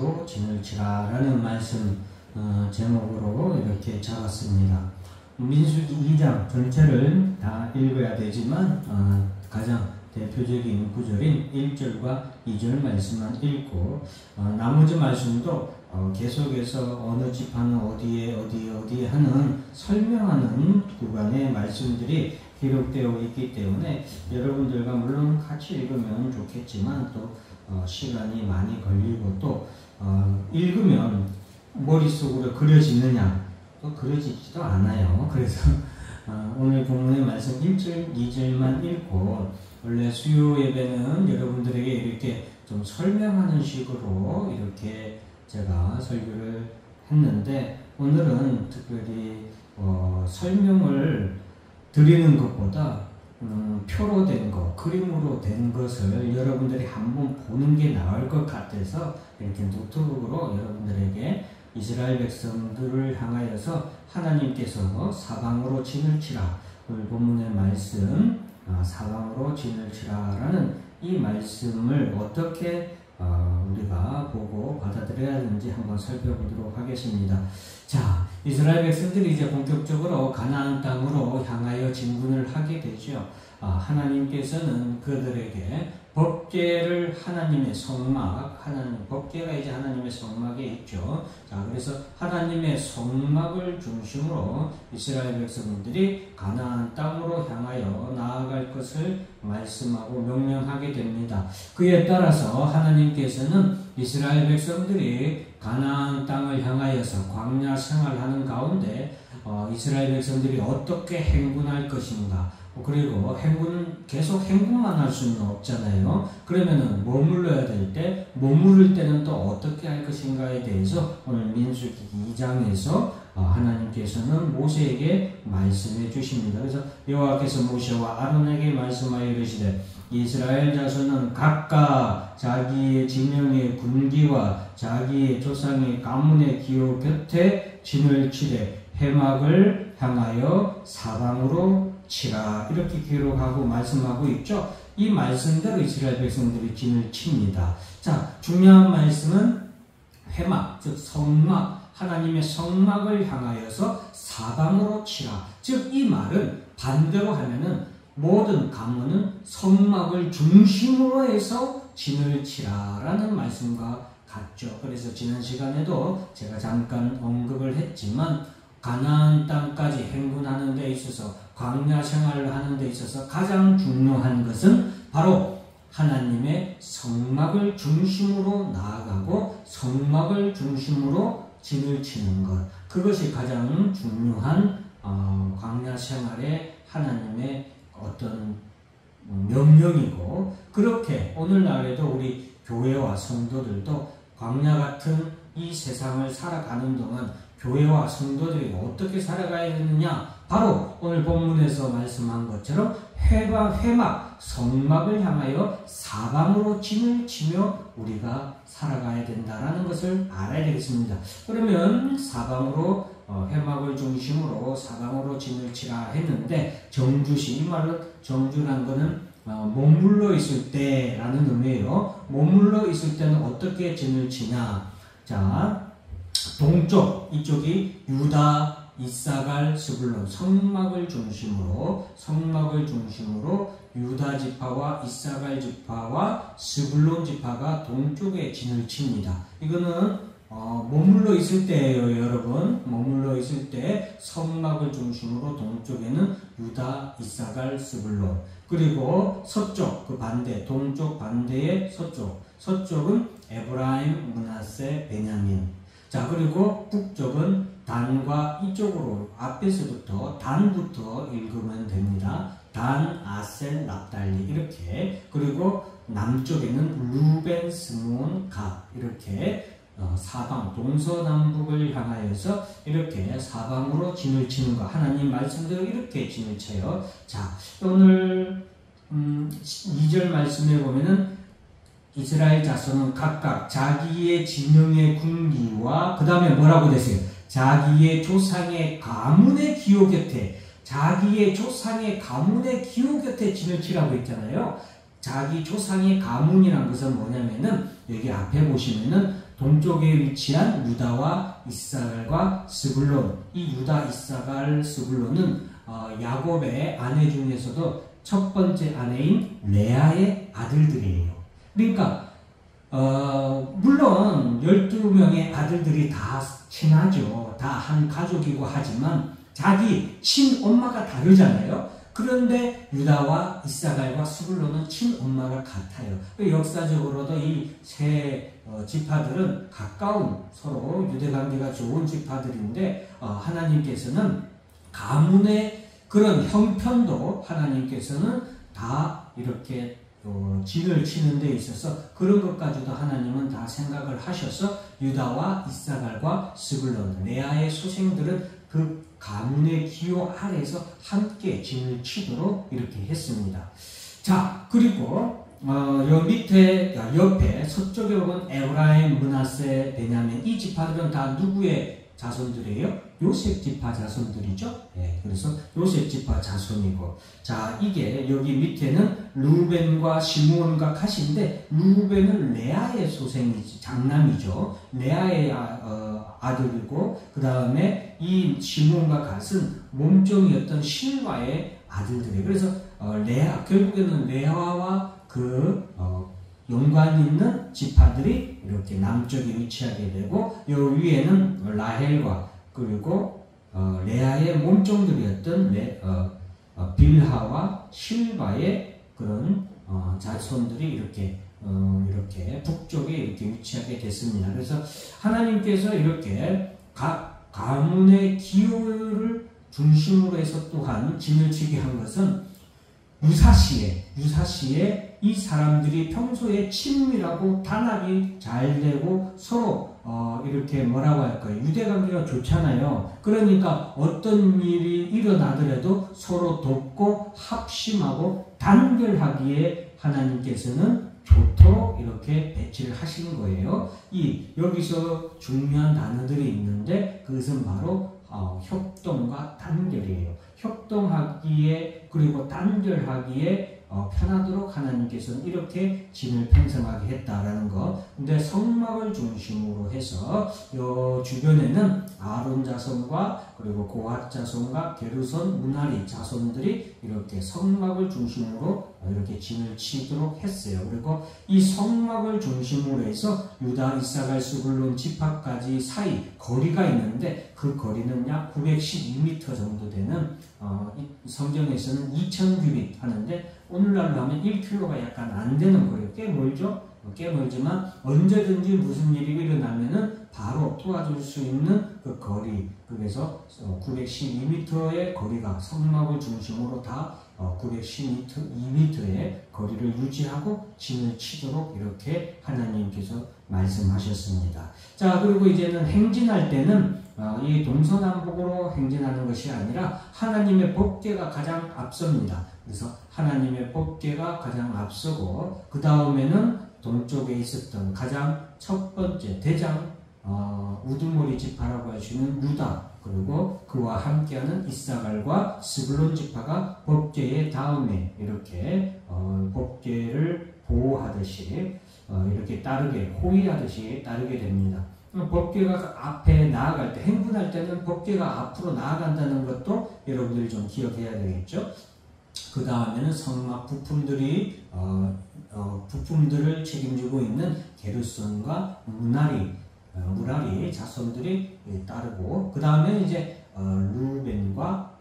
사방으로 진을 치라 라는 말씀 제목으로 이렇게 잡았습니다. 민수기 2장 전체를 다 읽어야 되지만 가장 대표적인 구절인 1절과 2절 말씀만 읽고 나머지 말씀도 계속해서 어느 지파는 어디에 하는 설명하는 구간의 말씀들이 기록되어 있기 때문에 여러분들과 물론 같이 읽으면 좋겠지만 또 시간이 많이 걸리고 또 읽으면 머릿속으로 그려지느냐 또 그려지지도 않아요. 그래서 오늘 본문의 말씀 1절, 2절만 읽고 원래 수요 예배는 여러분들에게 이렇게 좀 설명하는 식으로 이렇게 제가 설교를 했는데 오늘은 특별히 설명을 드리는 것보다 표로 된 것, 그림으로 된 것을 여러분들이 한번 보는 게 나을 것 같아서 이렇게 노트북으로 여러분들에게 이스라엘 백성들을 향하여서 하나님께서 사방으로 진을 치라, 오늘 본문의 말씀 사방으로 진을 치라 라는 이 말씀을 어떻게 우리가 보고 받아들여야 하는지 한번 살펴보도록 하겠습니다. 자, 이스라엘 백성들이 이제 본격적으로 가나안 땅으로 향하여 진군을 하게 되죠. 하나님께서는 그들에게 법궤를 하나님의 성막, 법궤가 이제 하나님의 성막에 있죠. 자, 그래서 하나님의 성막을 중심으로 이스라엘 백성들이 가나안 땅으로 향하여 나아갈 것을 말씀하고 명령하게 됩니다. 그에 따라서 하나님께서는 이스라엘 백성들이 가나안 땅을 향하여서 광야 생활하는 가운데 이스라엘 백성들이 어떻게 행군할 것인가, 그리고 계속 행군만 할 수는 없잖아요. 그러면은 머물러야 될 때, 머무를 때는 또 어떻게 할 것인가에 대해서 오늘 민수기 2장에서 하나님께서는 모세에게 말씀해 주십니다. 그래서 여호와께서 모세와 아론에게 말씀하여 이르시되 이스라엘 자손은 각각 자기의 진영의 군기와 자기의 조상의 가문의 기호 곁에 진을 치되 해막을 향하여 사방으로 치라, 이렇게 기록하고 말씀하고 있죠. 이 말씀대로 이스라엘 백성들이 진을 칩니다. 자, 중요한 말씀은 해막, 즉 성막, 하나님의 성막을 향하여서 사방으로 치라. 즉 이 말은 반대로 하면은 모든 가문은 성막을 중심으로 해서 진을 치라 라는 말씀과 같죠. 그래서 지난 시간에도 제가 잠깐 언급을 했지만 가나안 땅까지 행군하는 데 있어서, 광야 생활을 하는 데 있어서 가장 중요한 것은 바로 하나님의 성막을 중심으로 나아가고 성막을 중심으로 진을 치는 것, 그것이 가장 중요한 광야 생활의 하나님의 어떤 명령이고, 그렇게 오늘날에도 우리 교회와 성도들도 광야 같은 이 세상을 살아가는 동안 교회와 성도들이 어떻게 살아가야 되느냐, 바로 오늘 본문에서 말씀한 것처럼 회막, 성막을 향하여 사방으로 진을 치며 우리가 살아가야 된다라는 것을 알아야 되겠습니다. 그러면 사방으로 회막을 중심으로 사방으로 진을 치라 했는데, 정주시, 이 말은 정주란 거는 머물러 있을 때라는 의미예요. 머물러 있을 때는 어떻게 진을 치냐. 자, 동쪽, 이쪽이 유다, 이사갈, 스불론, 성막을 중심으로 유다 지파와 이사갈 지파와 스불론 지파가 동쪽에 진을 칩니다. 이거는 머물러 있을 때예요, 여러분. 머물러 있을 때 성막을 중심으로 동쪽에는 유다, 이사갈, 스불론, 그리고 서쪽, 그 반대, 동쪽 반대의 서쪽은 에브라임, 므낫세, 베냐민. 자, 그리고 북쪽은 단과 이쪽으로 앞에서부터 단부터 읽으면 됩니다. 단, 아셀, 납달리, 이렇게. 그리고 남쪽에는 루벤, 스므온, 갓, 이렇게 사방, 동서남북을 향하여서 이렇게 사방으로 진을 치는 거, 하나님 말씀대로 이렇게 진을 쳐요. 자, 오늘 2절 말씀에 보면은 이스라엘 자손은 각각 자기의 진영의 군기와 그 다음에 뭐라고 되세요? 자기의 조상의 가문의 기호 곁에, 자기의 조상의 가문의 기호 곁에 진을 치라고 했잖아요. 자기 조상의 가문이란 것은 뭐냐면은 여기 앞에 보시면은 동쪽에 위치한 유다와 이사갈과 스불론. 이 유다, 이사갈, 스불론은 야곱의 아내 중에서도 첫 번째 아내인 레아의 아들들이에요. 그러니까 물론 12명의 아들들이 다 친하죠. 다 한 가족이고 하지만 자기 친엄마가 다르잖아요. 그런데 유다와 이사갈과 스불론은 친엄마가 같아요. 역사적으로도 이 세 지파들은 가까운 서로 유대관계가 좋은 지파들인데 하나님께서는 가문의 그런 형편도 하나님께서는 다 이렇게 진을 치는 데 있어서 그런 것까지도 하나님은 다 생각을 하셔서 유다와 이사갈과 스불론, 레아의 소생들은 그 가문의 기호 아래에서 함께 진을 치도록 이렇게 했습니다. 자, 그리고 요 밑에 옆에 서쪽에 보면 에브라임, 므낫세, 베냐민, 이 지파들은 다 누구의 자손들이에요? 요셉 지파 자손들이죠. 예, 그래서 요셉 지파 자손이고, 자, 이게 여기 밑에는 루벤과 시므온과 갓인데, 루벤은 레아의 소생이지, 장남이죠. 레아의 아들이고, 그 다음에 이 시므온과 갓은 몸종이었던 실와의 아들들이에요. 그래서 레아, 결국에는 레아와 그 연관 있는 지파들이 이렇게 남쪽에 위치하게 되고, 요 위에는 라헬과 그리고 레아의 몸종들이었던 빌하와 실바의 그런 자손들이 이렇게 북쪽에 이렇게 위치하게 됐습니다. 그래서 하나님께서 이렇게 가문의 기호를 중심으로 해서 또한 진을 치게 한 것은 유사시에 이 사람들이 평소에 친밀하고 단합이 잘 되고 서로 이렇게 뭐라고 할까요? 유대관계가 좋잖아요. 그러니까 어떤 일이 일어나더라도 서로 돕고 합심하고 단결하기에 하나님께서는 좋도록 이렇게 배치를 하신 거예요. 여기서 중요한 단어들이 있는데 그것은 바로 협동과 단결이에요. 협동하기에 그리고 단결하기에 편하도록 하나님께서는 이렇게 진을 편성하게 했다라는 것. 근데 성막을 중심으로 해서 요 주변에는 아론 자손과 그리고 고핫 자손과 게르손, 므라리 자손들이 이렇게 성막을 중심으로 이렇게 진을 치도록 했어요. 그리고 이 성막을 중심으로 해서 유다, 이사갈, 스불론 지파까지 사이 거리가 있는데 그 거리는 약 912m 정도 되는 성경에서는 2000규빗 하는데 오늘날로 하면 1km가 약간 안 되는 거예요. 꽤 멀죠? 꽤 멀지만 언제든지 무슨 일이 일어나면은 바로 도와줄 수 있는 그 거리. 그래서 912m의 거리가 성막을 중심으로 다 912m의 거리를 유지하고 진을 치도록 이렇게 하나님께서 말씀하셨습니다. 자, 그리고 이제는 행진할 때는 이 동서남북으로 행진하는 것이 아니라 하나님의 법궤가 가장 앞섭니다. 그래서 하나님의 법궤가 가장 앞서고 그 다음에는 동쪽에 있었던 가장 첫 번째 대장 우두머리 지파라고 할 수 있는 유다, 그리고 그와 함께하는 이사갈과 스불론 지파가 법궤의 다음에 이렇게 법궤를 보호하듯이 이렇게 호위하듯이 따르게 됩니다. 법궤가 앞에 나아갈 때, 행군할 때는 법궤가 앞으로 나아간다는 것도 여러분들이 좀 기억해야 되겠죠. 그 다음에는 성막 부품들을 책임지고 있는 게르손과 므라리 자손들이 따르고, 그 다음에 이제 루벤과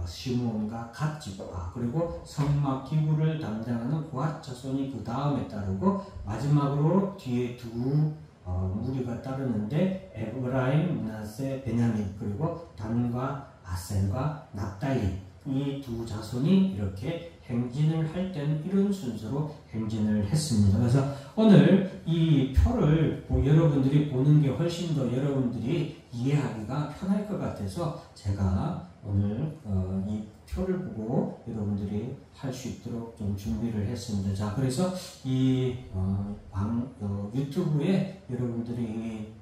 시므온과 갓 지파, 그리고 성막 기구를 담당하는 고핫 자손이 그 다음에 따르고, 마지막으로 뒤에 두 무리가 따르는데 에브라임, 므낫세, 베냐민, 그리고 단과 아셀과 납달리, 이 두 자손이 이렇게 행진을 할 때는 이런 순서로 행진을 했습니다. 그래서 오늘 이 표를 여러분들이 보는 게 훨씬 더 여러분들이 이해하기가 편할 것 같아서 제가 오늘 이 표를 보고 여러분들이 할 수 있도록 좀 준비를 했습니다. 자, 그래서 이 유튜브에 여러분들이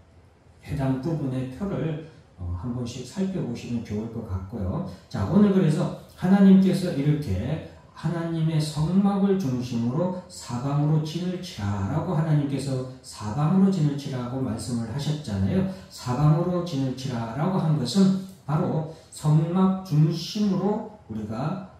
해당 부분의 표를 한 번씩 살펴보시면 좋을 것 같고요. 자, 오늘 그래서 하나님께서 이렇게 하나님의 성막을 중심으로 사방으로 진을 치라라고 하나님께서 사방으로 진을 치라고 말씀을 하셨잖아요. 사방으로 진을 치라라고 한 것은 바로 성막 중심으로 우리가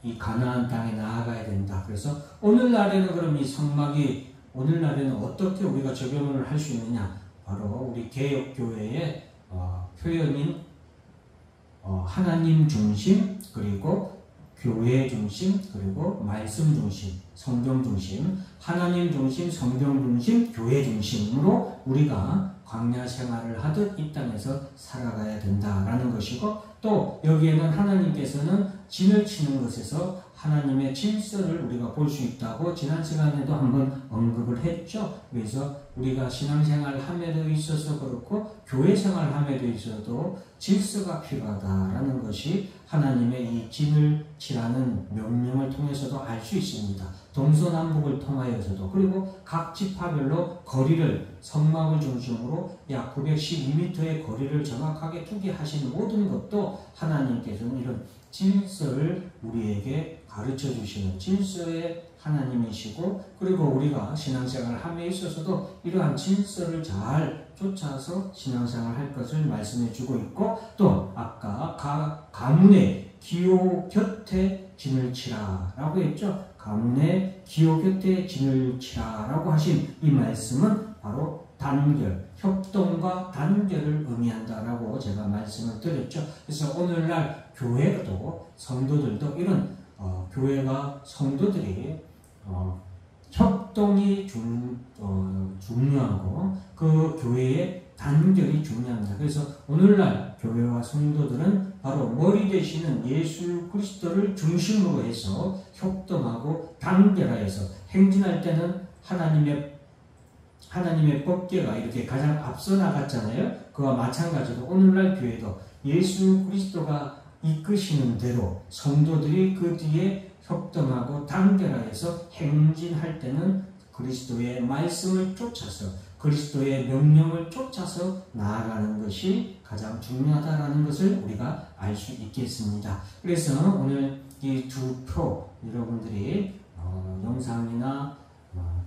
이 가나안 땅에 나아가야 된다. 그래서 오늘날에는 그럼 이 성막이 오늘날에는 어떻게 우리가 적용을 할 수 있느냐? 바로 우리 개혁교회의 표현인 하나님 중심, 그리고 교회 중심, 그리고 말씀 중심, 성경 중심, 하나님 중심, 성경 중심, 교회 중심으로 우리가 광야 생활을 하듯 이 땅에서 살아가야 된다라는 것이고, 또 여기에는 하나님께서는 진을 치는 것에서 하나님의 질서를 우리가 볼 수 있다고 지난 시간에도 한번 언급을 했죠. 그래서 우리가 신앙생활 함에도 있어서 그렇고 교회 생활 함에도 있어도 질서가 필요하다라는 것이 하나님의 이 진을 치라는 명령을 통해서도 알 수 있습니다. 동서남북을 통하여서도, 그리고 각 지파별로 거리를 성막을 중심으로 약 912m의 거리를 정확하게 두게 하신 모든 것도 하나님께서는 이런 질서를 우리에게 가르쳐 주시는 질서의 하나님이시고, 그리고 우리가 신앙생활 함에 있어서도 이러한 질서를 잘 쫓아서 신앙생활 할 것을 말씀해 주고 있고, 또 아까 가문의 기호 곁에 진을 치라 라고 했죠. 가문의 기호 곁에 진을 치라 라고 하신 이 말씀은 바로 단결, 협동과 단결을 의미한다라고 제가 말씀을 드렸죠. 그래서 오늘날 교회도 성도들도 이런 교회가 성도들이 협동이 중요하고 그 교회의 단결이 중요합니다. 그래서 오늘날 교회와 성도들은 바로 머리 되시는 예수 그리스도를 중심으로 해서 협동하고 단결하여서 행진할 때는 하나님의 법궤가 이렇게 가장 앞서 나갔잖아요. 그와 마찬가지로 오늘날 교회도 예수 그리스도가 이끄시는 대로 성도들이 그 뒤에 협동하고 단결하여서 행진할 때는 그리스도의 말씀을 쫓아서 그리스도의 명령을 쫓아서 나아가는 것이 가장 중요하다는 것을 우리가 알 수 있겠습니다. 그래서 오늘 이 두 표 여러분들이 영상이나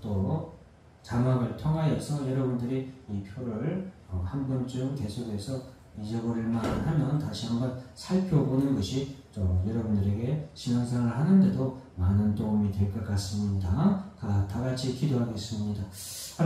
또 자막을 통하여서 여러분들이 이 표를 한 번쯤 계속해서 잊어버릴만 하면 다시 한번 살펴보는 것이 좀 여러분들에게 신앙생활을 하는데도 많은 도움이 될 것 같습니다. 다 같이 기도하겠습니다.